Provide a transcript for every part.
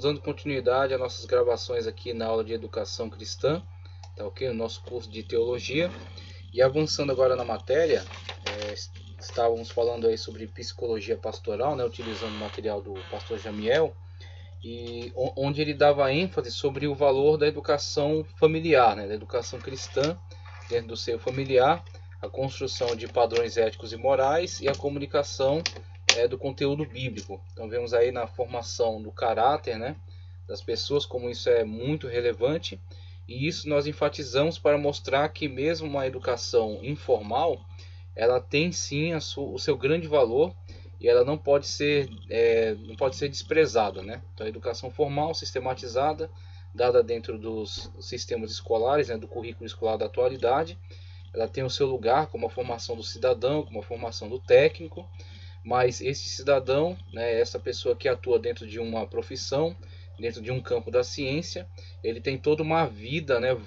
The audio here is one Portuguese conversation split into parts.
dando continuidade às nossas gravações aqui na aula de Educação Cristã, tá ok? No nosso curso de Teologia. E avançando agora na matéria, estávamos falando aí sobre psicologia pastoral, né, utilizando o material do pastor Jamiel, e onde ele dava ênfase sobre o valor da educação familiar, né, da educação cristã dentro do seio familiar, a construção de padrões éticos e morais e a comunicação do conteúdo bíblico. Então vemos aí na formação do caráter, né, das pessoas, como isso é muito relevante, e isso nós enfatizamos para mostrar que mesmo uma educação informal, ela tem sim o seu grande valor e ela não pode ser desprezada, né? Então a educação formal, sistematizada, dada dentro dos sistemas escolares, né, do currículo escolar da atualidade, ela tem o seu lugar como a formação do cidadão, como a formação do técnico, mas esse cidadão, né, essa pessoa que atua dentro de uma profissão, dentro de um campo da ciência, ele tem toda uma vida, né,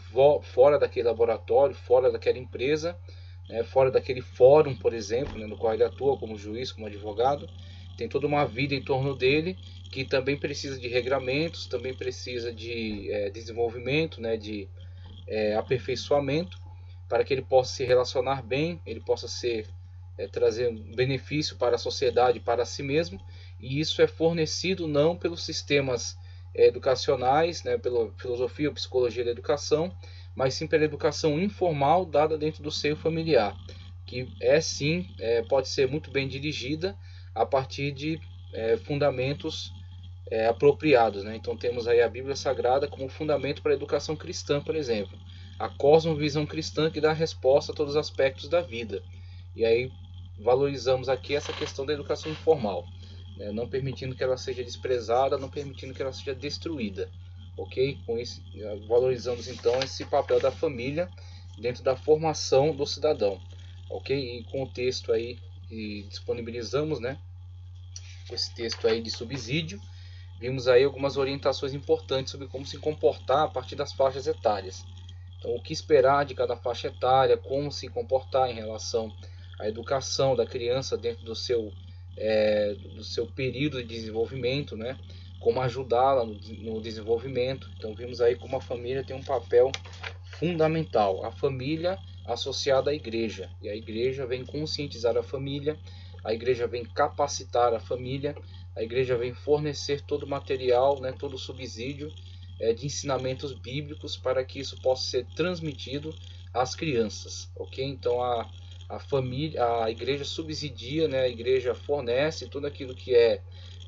fora daquele laboratório, fora daquela empresa, né, fora daquele fórum, por exemplo, né, no qual ele atua como juiz, como advogado. Tem toda uma vida em torno dele que também precisa de regramentos, também precisa de desenvolvimento, né, de aperfeiçoamento, para que ele possa se relacionar bem, ele possa trazer um benefício para a sociedade, para si mesmo, e isso é fornecido não pelos sistemas educacionais, né, pela filosofia ou psicologia da educação, mas sim pela educação informal dada dentro do seio familiar, que pode ser muito bem dirigida a partir de fundamentos apropriados, né? Então temos aí a Bíblia Sagrada como fundamento para a educação cristã, por exemplo, a cosmovisão cristã que dá resposta a todos os aspectos da vida. E aí valorizamos aqui essa questão da educação informal, né? Não permitindo que ela seja desprezada, não permitindo que ela seja destruída, ok? Com isso valorizamos então esse papel da família dentro da formação do cidadão, ok? E com o texto aí que disponibilizamos, né? Esse texto aí de subsídio, vimos aí algumas orientações importantes sobre como se comportar a partir das faixas etárias. Então, o que esperar de cada faixa etária, como se comportar em relação à educação da criança dentro do seu período de desenvolvimento, né? Como ajudá-la no desenvolvimento. Então, vimos aí como a família tem um papel fundamental. A família associada à igreja. E a igreja vem conscientizar a família, a igreja vem capacitar a família, a igreja vem fornecer todo o material, né, todo o subsídio de ensinamentos bíblicos para que isso possa ser transmitido às crianças, ok? Então a família, a igreja subsidia, né, a igreja fornece tudo aquilo que é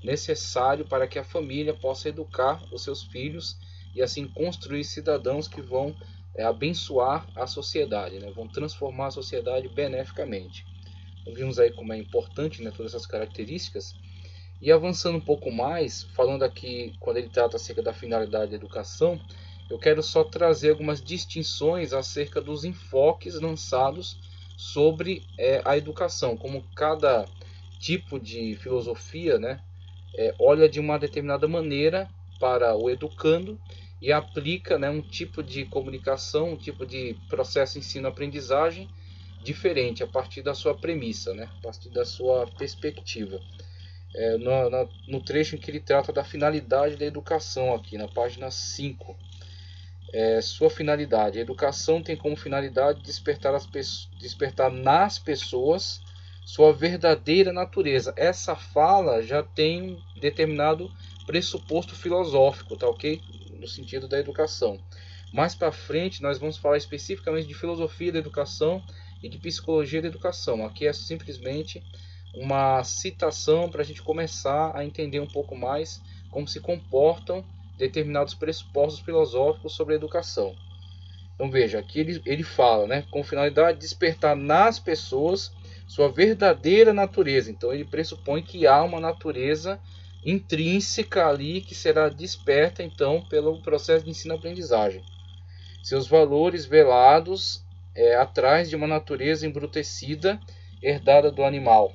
necessário para que a família possa educar os seus filhos e assim construir cidadãos que vão abençoar a sociedade, né, vão transformar a sociedade beneficamente. Então, vimos aí como é importante, né, todas essas características. E avançando um pouco mais, falando aqui quando ele trata acerca da finalidade da educação, eu quero só trazer algumas distinções acerca dos enfoques lançados sobre a educação, como cada tipo de filosofia, né, olha de uma determinada maneira para o educando e aplica, né, um tipo de comunicação, um tipo de processo ensino-aprendizagem diferente a partir da sua premissa, né, a partir da sua perspectiva. No trecho em que ele trata da finalidade da educação, aqui na página 5. Sua finalidade. A educação tem como finalidade despertar nas pessoas sua verdadeira natureza. Essa fala já tem um determinado pressuposto filosófico, tá ok? No sentido da educação. Mais para frente nós vamos falar especificamente de filosofia da educação e de psicologia da educação. Aqui é simplesmente uma citação para a gente começar a entender um pouco mais como se comportam determinados pressupostos filosóficos sobre a educação. Então veja, aqui ele fala, né, com finalidade de despertar nas pessoas sua verdadeira natureza. Então ele pressupõe que há uma natureza intrínseca ali que será desperta então pelo processo de ensino-aprendizagem. Seus valores velados atrás de uma natureza embrutecida herdada do animal.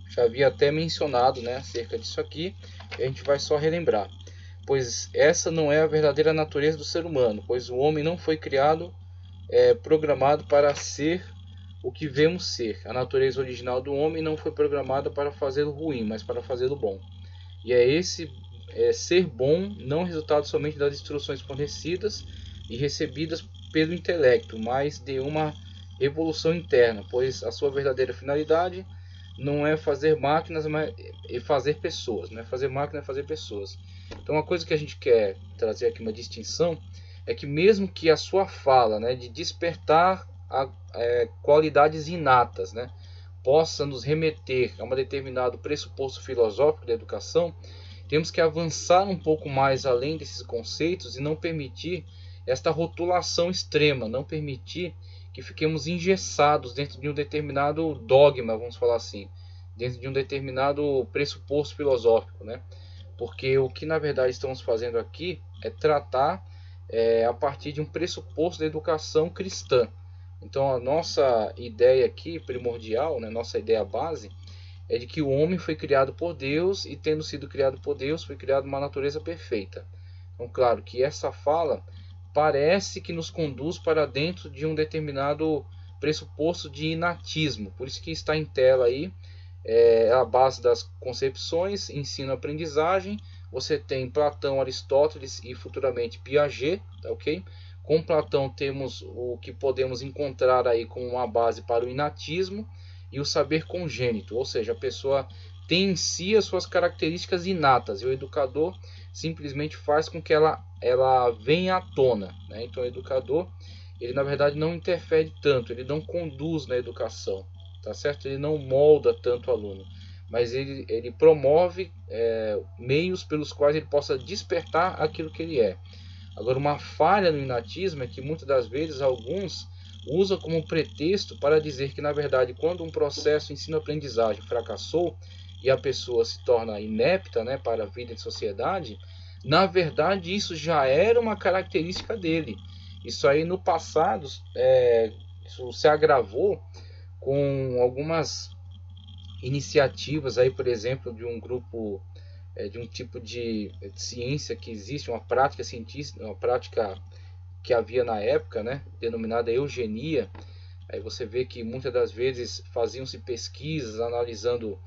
Já havia até mencionado, né, acerca disso aqui, e a gente vai só relembrar. Pois essa não é a verdadeira natureza do ser humano, pois o homem não foi criado, programado para ser o que vemos ser. A natureza original do homem não foi programada para fazê-lo ruim, mas para fazê-lo bom. E é esse ser bom não resultado somente das instruções fornecidas e recebidas pelo intelecto, mas de uma revolução interna, pois a sua verdadeira finalidade não é fazer máquinas, mas é fazer pessoas, não é fazer máquina, é fazer pessoas. Então, uma coisa que a gente quer trazer aqui, uma distinção, é que mesmo que a sua fala, né, de despertar qualidades inatas, né, possa nos remeter a um determinado pressuposto filosófico da educação, temos que avançar um pouco mais além desses conceitos e não permitir esta rotulação extrema, não permitir que fiquemos engessados dentro de um determinado dogma, vamos falar assim, dentro de um determinado pressuposto filosófico, né? Porque o que na verdade estamos fazendo aqui é tratar a partir de um pressuposto da educação cristã. Então a nossa ideia aqui primordial, né, nossa ideia base, é de que o homem foi criado por Deus e, tendo sido criado por Deus, foi criado uma natureza perfeita. Então, claro que essa fala parece que nos conduz para dentro de um determinado pressuposto de inatismo. Por isso que está em tela aí a base das concepções, ensino-aprendizagem. Você tem Platão, Aristóteles e futuramente Piaget, tá, ok? Com Platão temos o que podemos encontrar aí como uma base para o inatismo e o saber congênito, ou seja, a pessoa tem em si as suas características inatas e o educador simplesmente faz com que ela venha à tona, né? Então o educador, ele na verdade não interfere tanto, ele não conduz na educação, tá certo? Ele não molda tanto o aluno, mas ele promove meios pelos quais ele possa despertar aquilo que ele é. Agora, uma falha no inatismo é que muitas das vezes alguns usam como pretexto para dizer que, na verdade, quando um processo de ensino-aprendizagem fracassou e a pessoa se torna inepta, né, para a vida em sociedade, na verdade isso já era uma característica dele. Isso aí no passado isso se agravou com algumas iniciativas aí, por exemplo, de um grupo de um tipo de ciência que existe, uma prática científica, uma prática que havia na época, né, denominada eugenia. Aí você vê que muitas das vezes faziam-se pesquisas analisando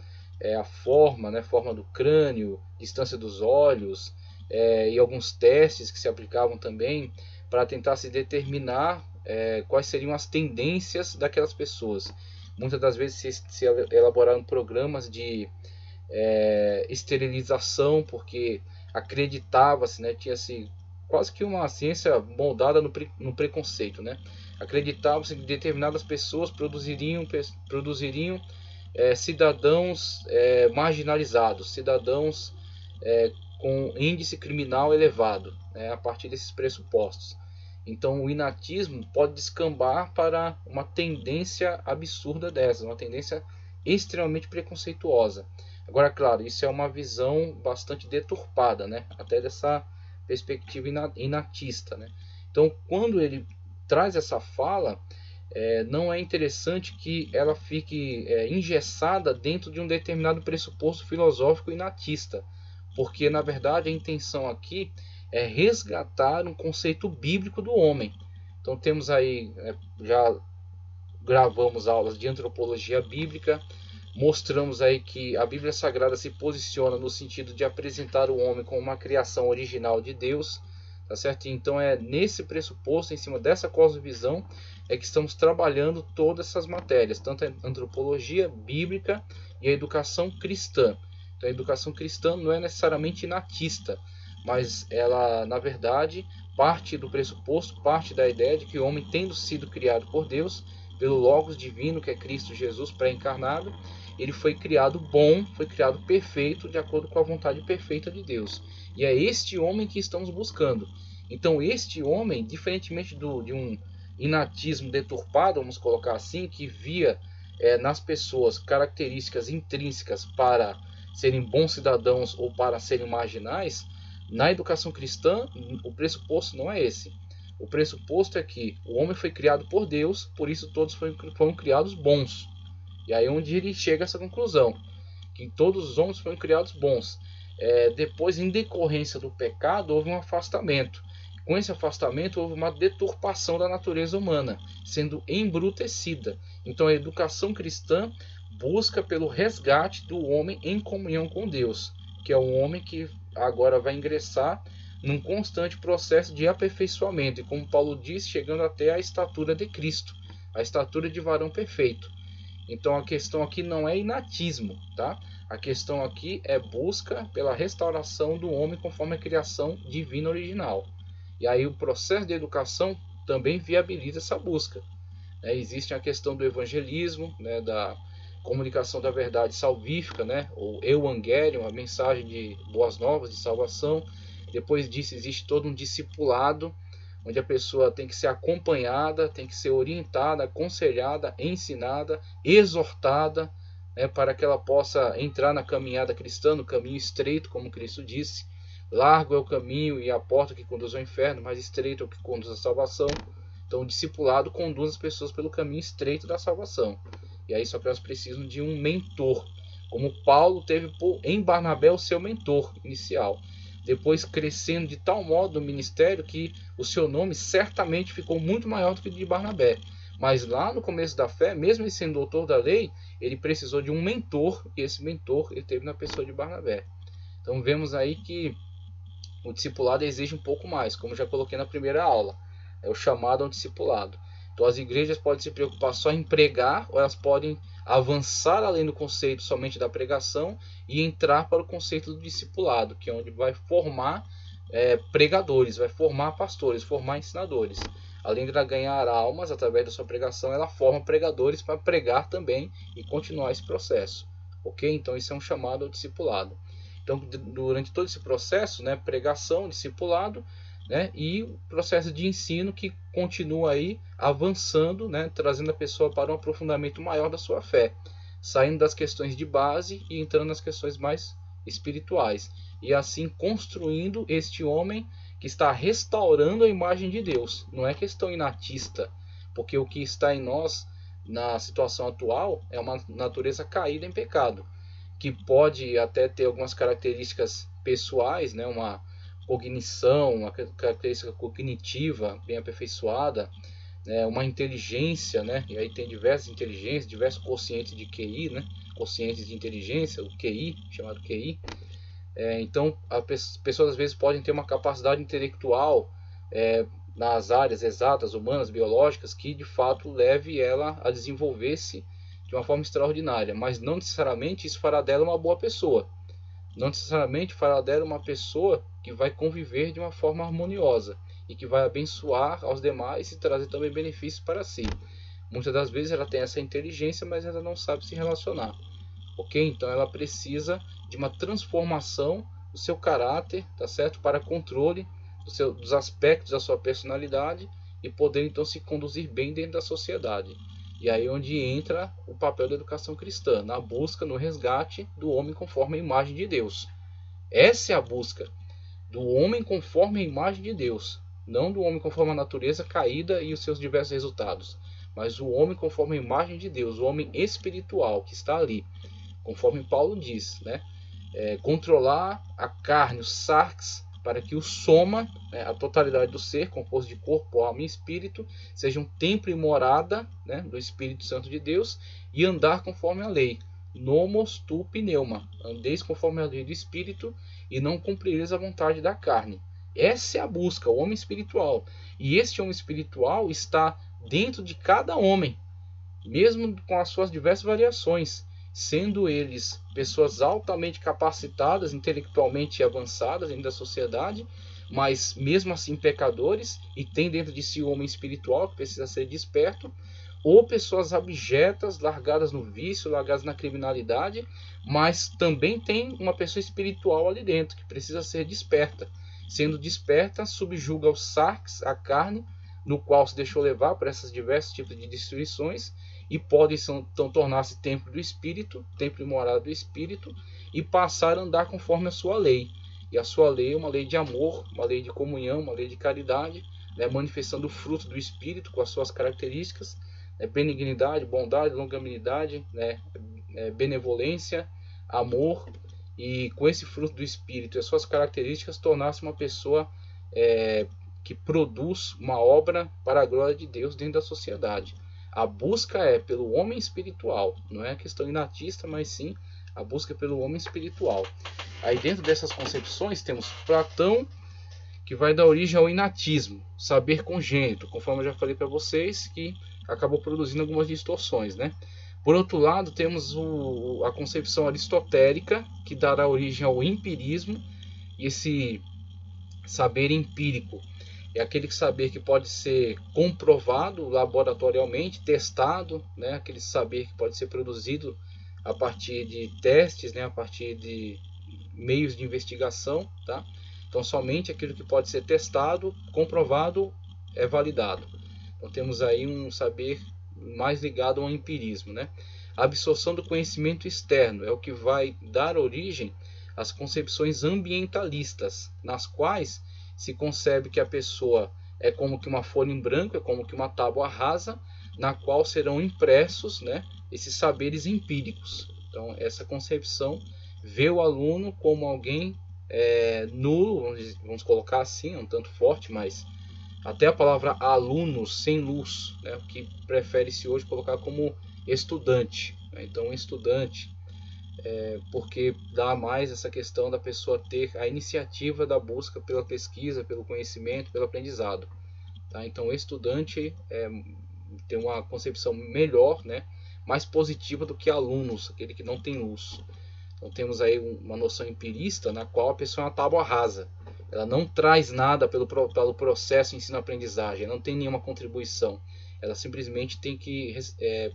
a forma, né, forma do crânio, distância dos olhos, e alguns testes que se aplicavam também para tentar se determinar quais seriam as tendências daquelas pessoas. Muitas das vezes se elaboraram programas de esterilização, porque acreditava-se, né, tinha-se quase que uma ciência moldada no preconceito, né? Acreditava-se que determinadas pessoas produziriam cidadãos marginalizados, cidadãos com índice criminal elevado, né, a partir desses pressupostos. Então o inatismo pode descambar para uma tendência absurda dessa, uma tendência extremamente preconceituosa. Agora, claro, isso é uma visão bastante deturpada, né, até dessa perspectiva inatista, né? Então, quando ele traz essa fala, não é interessante que ela fique engessada dentro de um determinado pressuposto filosófico inatista, porque na verdade a intenção aqui é resgatar um conceito bíblico do homem. Então temos aí, já gravamos aulas de antropologia bíblica, mostramos aí que a Bíblia Sagrada se posiciona no sentido de apresentar o homem como uma criação original de Deus, tá certo? Então é nesse pressuposto, em cima dessa cosmovisão, que estamos trabalhando todas essas matérias, tanto a antropologia bíblica e a educação cristã. Então a educação cristã não é necessariamente inatista, mas ela, na verdade, parte do pressuposto, parte da ideia de que o homem, tendo sido criado por Deus, pelo Logos divino, que é Cristo Jesus pré-encarnado, ele foi criado bom, foi criado perfeito, de acordo com a vontade perfeita de Deus. E é este homem que estamos buscando. Então este homem, diferentemente de um inatismo deturpado, vamos colocar assim, que via nas pessoas características intrínsecas para serem bons cidadãos ou para serem marginais, na educação cristã o pressuposto não é esse. O pressuposto é que o homem foi criado por Deus, por isso todos foram criados bons. E aí onde ele chega a essa conclusão, que todos os homens foram criados bons. Depois, em decorrência do pecado, houve um afastamento. Com esse afastamento, houve uma deturpação da natureza humana, sendo embrutecida. Então a educação cristã busca pelo resgate do homem em comunhão com Deus, que é o homem que agora vai ingressar num constante processo de aperfeiçoamento, e como Paulo diz, chegando até a estatura de Cristo, a estatura de varão perfeito. Então a questão aqui não é inatismo, tá? A questão aqui é busca pela restauração do homem conforme a criação divina original. E aí o processo de educação também viabiliza essa busca. Existe a questão do evangelismo, né, da comunicação da verdade salvífica, né, ou evangelium, a mensagem de boas novas, de salvação. Depois disso existe todo um discipulado, onde a pessoa tem que ser acompanhada, tem que ser orientada, aconselhada, ensinada, exortada, né, para que ela possa entrar na caminhada cristã, no caminho estreito, como Cristo disse. Largo é o caminho e a porta que conduz ao inferno, mas estreito é o que conduz à salvação. Então o discipulado conduz as pessoas pelo caminho estreito da salvação. E aí só que elas precisam de um mentor, como Paulo teve em Barnabé o seu mentor inicial. Depois crescendo de tal modo no ministério que o seu nome certamente ficou muito maior do que o de Barnabé. Mas lá no começo da fé, mesmo ele sendo doutor da lei, ele precisou de um mentor, e esse mentor ele teve na pessoa de Barnabé. Então vemos aí que o discipulado exige um pouco mais, como já coloquei na primeira aula. É o chamado ao discipulado. Então as igrejas podem se preocupar só em pregar, ou elas podem avançar além do conceito somente da pregação e entrar para o conceito do discipulado, que é onde vai formar pregadores, vai formar pastores, formar ensinadores. Além de ela ganhar almas através da sua pregação, ela forma pregadores para pregar também e continuar esse processo. Ok? Então isso é um chamado ao discipulado. Então durante todo esse processo, né, pregação, discipulado, né, e o processo de ensino que continua aí avançando, né, trazendo a pessoa para um aprofundamento maior da sua fé, saindo das questões de base e entrando nas questões mais espirituais, e assim construindo este homem que está restaurando a imagem de Deus. Não é questão inatista, porque o que está em nós na situação atual é uma natureza caída em pecado, que pode até ter algumas características pessoais, né, uma cognição, uma característica cognitiva bem aperfeiçoada, né, uma inteligência, né, e aí tem diversas inteligências, diversos quocientes de QI, né, quocientes de inteligência, o QI, chamado QI. Então, as pessoas às vezes podem ter uma capacidade intelectual nas áreas exatas, humanas, biológicas, que de fato leve ela a desenvolver-se de uma forma extraordinária, mas não necessariamente isso fará dela uma boa pessoa. Não necessariamente fará dela uma pessoa que vai conviver de uma forma harmoniosa e que vai abençoar aos demais e trazer também benefícios para si. Muitas das vezes ela tem essa inteligência, mas ela não sabe se relacionar. Ok? Então ela precisa de uma transformação do seu caráter, tá certo? Para controle dos aspectos da sua personalidade e poder então se conduzir bem dentro da sociedade. E aí onde entra o papel da educação cristã, na busca, no resgate do homem conforme a imagem de Deus. Essa é a busca do homem conforme a imagem de Deus, não do homem conforme a natureza caída e os seus diversos resultados, mas o homem conforme a imagem de Deus, o homem espiritual que está ali, conforme Paulo diz, né? Controlar a carne, o sarx, para que o soma, né, a totalidade do ser, composto de corpo, alma e espírito, seja um templo e morada, né, do Espírito Santo de Deus, e andar conforme a lei. Nomos tu pneuma, andeis conforme a lei do Espírito, e não cumprireis a vontade da carne. Essa é a busca, o homem espiritual. E este homem espiritual está dentro de cada homem, mesmo com as suas diversas variações, sendo eles pessoas altamente capacitadas, intelectualmente avançadas dentro da sociedade, mas mesmo assim pecadores, e tem dentro de si o homem espiritual que precisa ser desperto, ou pessoas abjetas, largadas no vício, largadas na criminalidade, mas também tem uma pessoa espiritual ali dentro, que precisa ser desperta. Sendo desperta, subjuga os sarx, a carne, no qual se deixou levar por esses diversos tipos de destruições, e podem então tornar-se templo do Espírito, templo e morada do Espírito, e passar a andar conforme a sua lei. E a sua lei é uma lei de amor, uma lei de comunhão, uma lei de caridade, né, manifestando o fruto do Espírito com as suas características, benignidade, bondade, longanimidade, né, benevolência, amor, e com esse fruto do Espírito e as suas características tornar-se uma pessoa que produz uma obra para a glória de Deus dentro da sociedade. A busca é pelo homem espiritual, não é questão inatista, mas sim a busca pelo homem espiritual. Aí dentro dessas concepções temos Platão, que vai dar origem ao inatismo, saber congênito, conforme eu já falei para vocês, que acabou produzindo algumas distorções, né? Por outro lado, temos a concepção aristotélica, que dará origem ao empirismo, e esse saber empírico é aquele saber que pode ser comprovado laboratorialmente, testado, né? Aquele saber que pode ser produzido a partir de testes, né? A partir de meios de investigação, tá? Então, somente aquilo que pode ser testado, comprovado, é validado. Então, temos aí um saber mais ligado ao empirismo, né? A absorção do conhecimento externo é o que vai dar origem às concepções ambientalistas, nas quais se concebe que a pessoa é como que uma folha em branco, é como que uma tábua rasa, na qual serão impressos, né, esses saberes empíricos. Então, essa concepção vê o aluno como alguém nulo, vamos colocar assim, um tanto forte, mas até a palavra aluno sem luz, né, que prefere-se hoje colocar como estudante. Né? Então, estudante, porque dá mais essa questão da pessoa ter a iniciativa da busca pela pesquisa, pelo conhecimento, pelo aprendizado. Tá? Então, o estudante tem uma concepção melhor, né, mais positiva do que alunos, aquele que não tem luz. Então temos aí uma noção empirista na qual a pessoa é uma tábua rasa. Ela não traz nada pelo processo ensino-aprendizagem, não tem nenhuma contribuição. Ela simplesmente tem que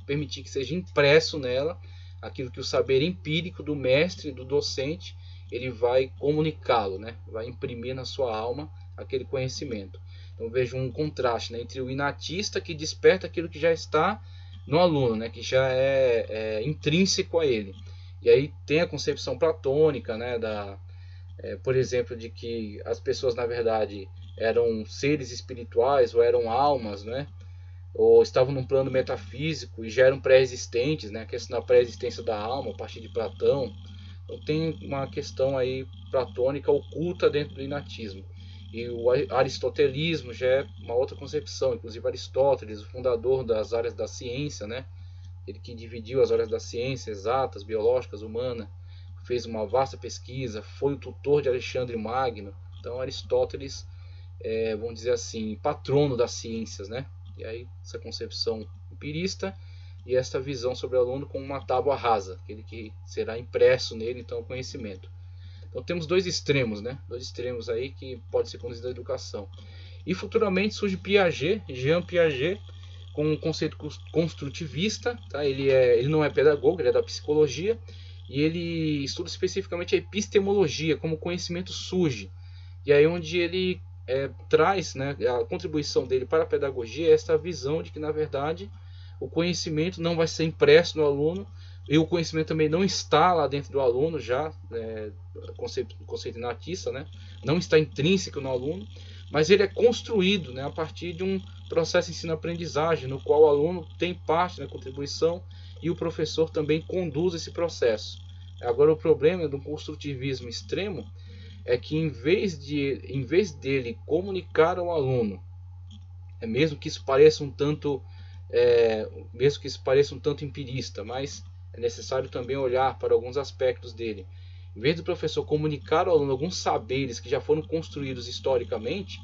permitir que seja impresso nela aquilo que o saber empírico do mestre, do docente, ele vai comunicá-lo, né? Vai imprimir na sua alma aquele conhecimento. Então vejo um contraste, né, entre o inatista que desperta aquilo que já está no aluno, né, que já é intrínseco a ele. E aí tem a concepção platônica, né, por exemplo, de que as pessoas na verdade eram seres espirituais ou eram almas, né, ou estavam num plano metafísico e já eram pré-existentes, né, a questão da pré-existência da alma a partir de Platão. Então tem uma questão aí platônica oculta dentro do inatismo. E o aristotelismo já é uma outra concepção, inclusive Aristóteles, o fundador das áreas da ciência, né, ele que dividiu as áreas da ciência, exatas, biológicas, humana, fez uma vasta pesquisa, foi o tutor de Alexandre Magno. Então Aristóteles vamos dizer assim, patrono das ciências, né? E aí essa concepção empirista e esta visão sobre o aluno como uma tábua rasa, aquele que será impresso nele então o conhecimento. Então temos dois extremos, né? Dois extremos aí que pode ser conduzido à educação. E futuramente surge Piaget, Jean Piaget, com um conceito construtivista, tá? Ele não é pedagogo, ele é da psicologia, e ele estuda especificamente a epistemologia, como o conhecimento surge. E aí onde ele traz, né, a contribuição dele para a pedagogia é essa visão de que, na verdade, o conhecimento não vai ser impresso no aluno, e o conhecimento também não está lá dentro do aluno já, conceito inatista, né? Não está intrínseco no aluno, mas ele é construído, né, a partir de um processo de ensino-aprendizagem, no qual o aluno tem parte na contribuição e o professor também conduz esse processo. Agora, o problema do construtivismo extremo é que em vez dele comunicar ao aluno, mesmo que isso pareça um tanto empirista, mas é necessário também olhar para alguns aspectos dele. Em vez do professor comunicar ao aluno alguns saberes que já foram construídos historicamente,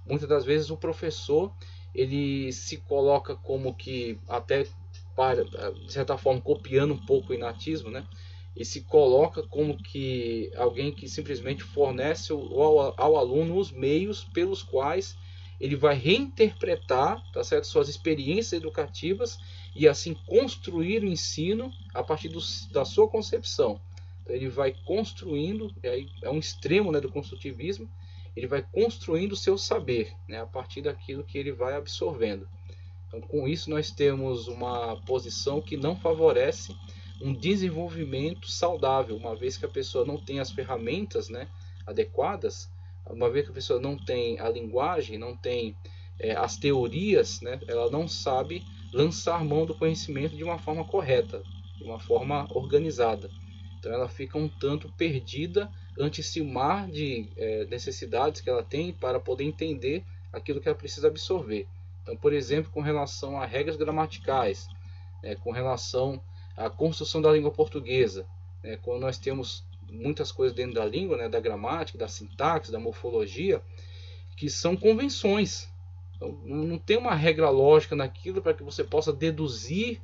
muitas das vezes o professor ele se coloca como que, até de certa forma copiando um pouco o inatismo, né? E se coloca como que alguém que simplesmente fornece ao aluno os meios pelos quais ele vai reinterpretar, tá certo, suas experiências educativas e assim construir o ensino a partir da sua concepção. Então, ele vai construindo, aí é um extremo, né, do construtivismo, ele vai construindo o seu saber, né, a partir daquilo que ele vai absorvendo. Então, com isso nós temos uma posição que não favorece um desenvolvimento saudável, uma vez que a pessoa não tem as ferramentas, né, adequadas, uma vez que a pessoa não tem a linguagem, não tem as teorias, né, ela não sabe lançar mão do conhecimento de uma forma correta, de uma forma organizada. Então ela fica um tanto perdida ante esse mar de necessidades que ela tem para poder entender aquilo que ela precisa absorver. Então, por exemplo, com relação a regras gramaticais, com relação à construção da língua portuguesa, quando nós temos muitas coisas dentro da língua, né, da gramática, da sintaxe, da morfologia, que são convenções. Então, não tem uma regra lógica naquilo para que você possa deduzir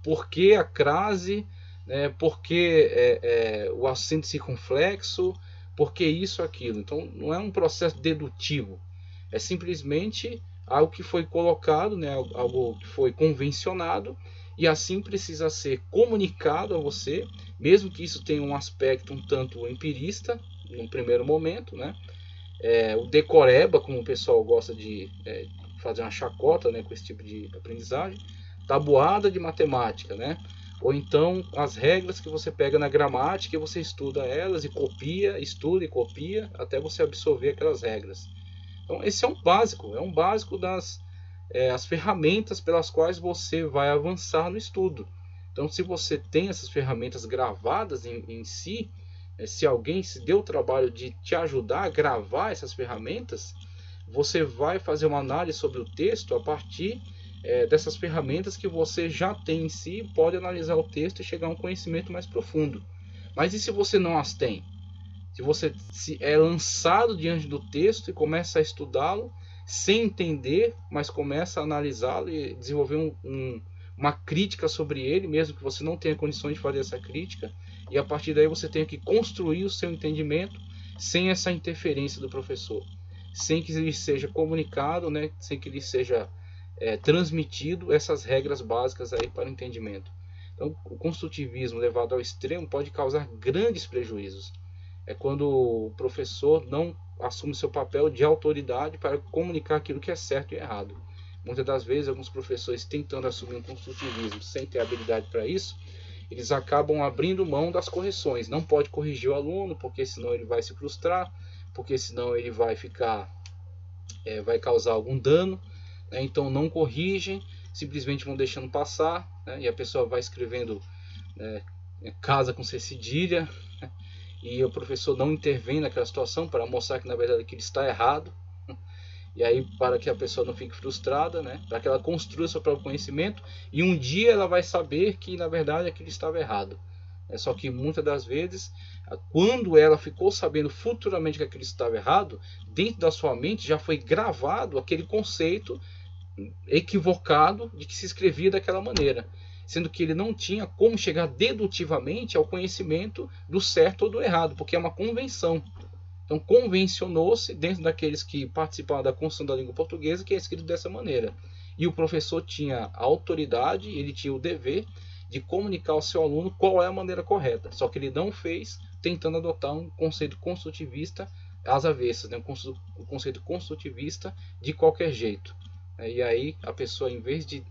por que a crase, né, por que o acento circunflexo, por que isso, aquilo. Então não é um processo dedutivo, é simplesmente algo que foi colocado, né, algo que foi convencionado, e assim precisa ser comunicado a você, mesmo que isso tenha um aspecto um tanto empirista, num primeiro momento, né? O decoreba, como o pessoal gosta de fazer uma chacota, né, com esse tipo de aprendizagem, tabuada de matemática, né? Ou então as regras que você pega na gramática e você estuda elas e copia, estuda e copia até você absorver aquelas regras. Então esse é um básico das as ferramentas pelas quais você vai avançar no estudo. Então se você tem essas ferramentas gravadas em si, se alguém se deu o trabalho de te ajudar a gravar essas ferramentas, você vai fazer uma análise sobre o texto a partir dessas ferramentas que você já tem em si, pode analisar o texto e chegar a um conhecimento mais profundo. Mas e se você não as tem? Se você é lançado diante do texto e começa a estudá-lo sem entender, mas começa a analisá-lo e desenvolver uma crítica sobre ele, mesmo que você não tenha condições de fazer essa crítica, e a partir daí você tenha que construir o seu entendimento sem essa interferência do professor, sem que lhe seja comunicado, né, sem que lhe seja transmitido essas regras básicas aí para o entendimento. Então, o construtivismo levado ao extremo pode causar grandes prejuízos. É quando o professor não assume seu papel de autoridade para comunicar aquilo que é certo e errado. Muitas das vezes, alguns professores tentando assumir um construtivismo sem ter habilidade para isso, eles acabam abrindo mão das correções. Não pode corrigir o aluno, porque senão ele vai se frustrar, porque senão ele vai vai causar algum dano, né? Então não corrigem, simplesmente vão deixando passar, né? E a pessoa vai escrevendo casa com C cedilha, né? E o professor não intervém naquela situação para mostrar que na verdade aquilo está errado, e aí para que a pessoa não fique frustrada, né? Para que ela construa seu próprio conhecimento e um dia ela vai saber que na verdade aquilo estava errado. Só que muitas das vezes, quando ela ficou sabendo futuramente que aquilo estava errado, dentro da sua mente já foi gravado aquele conceito equivocado de que se escrevia daquela maneira, sendo que ele não tinha como chegar dedutivamente ao conhecimento do certo ou do errado, porque é uma convenção. Então convencionou-se dentro daqueles que participavam da construção da língua portuguesa que é escrito dessa maneira. E o professor tinha a autoridade, ele tinha o dever de comunicar ao seu aluno qual é a maneira correta. Só que ele não fez, tentando adotar um conceito construtivista às avessas, né? Um conceito construtivista de qualquer jeito. E aí a pessoa, em vez de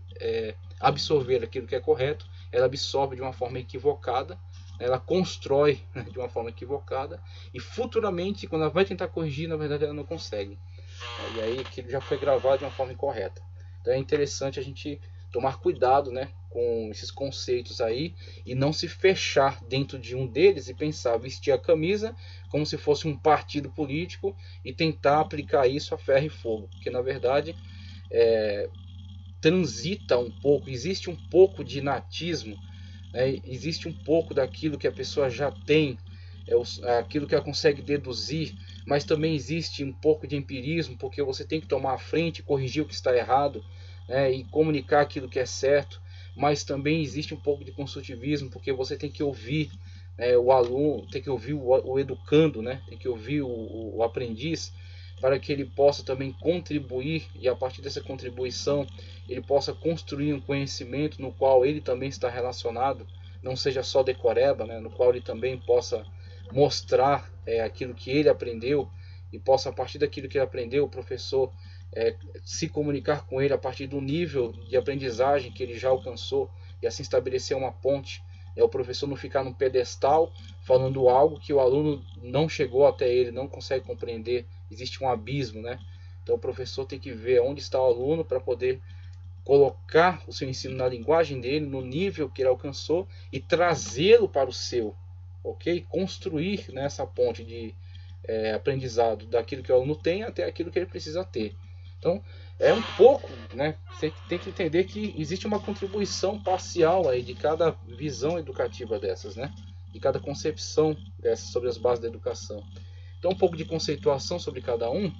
absorver aquilo que é correto, ela absorve de uma forma equivocada, ela constrói de uma forma equivocada, e futuramente, quando ela vai tentar corrigir, na verdade ela não consegue. E aí aquilo já foi gravado de uma forma incorreta. Então é interessante a gente tomar cuidado, né, com esses conceitos aí e não se fechar dentro de um deles e pensar, vestir a camisa como se fosse um partido político e tentar aplicar isso a ferro e fogo, porque na verdade transita um pouco, existe um pouco de natismo, né, existe um pouco daquilo que a pessoa já tem, aquilo que ela consegue deduzir, mas também existe um pouco de empirismo, porque você tem que tomar a frente, corrigir o que está errado, e comunicar aquilo que é certo, mas também existe um pouco de construtivismo, porque você tem que ouvir o aluno, tem que ouvir o educando, né? Tem que ouvir o aprendiz, para que ele possa também contribuir, e a partir dessa contribuição ele possa construir um conhecimento no qual ele também está relacionado, não seja só decoreba, né? No qual ele também possa mostrar aquilo que ele aprendeu, e possa, a partir daquilo que ele aprendeu, o professor se comunicar com ele a partir do nível de aprendizagem que ele já alcançou, e assim estabelecer uma ponte. O professor não ficar no pedestal falando algo que o aluno não chegou até ele, não consegue compreender, existe um abismo, né? Então o professor tem que ver onde está o aluno para poder colocar o seu ensino na linguagem dele, no nível que ele alcançou, e trazê-lo para o seu, ok? Construir nessa ponte de aprendizado daquilo que o aluno tem até aquilo que ele precisa ter. Então é um pouco, né? Você tem que entender que existe uma contribuição parcial aí de cada visão educativa dessas, né? de cada concepção dessa sobre as bases da educação. Então, um pouco de conceituação sobre cada um.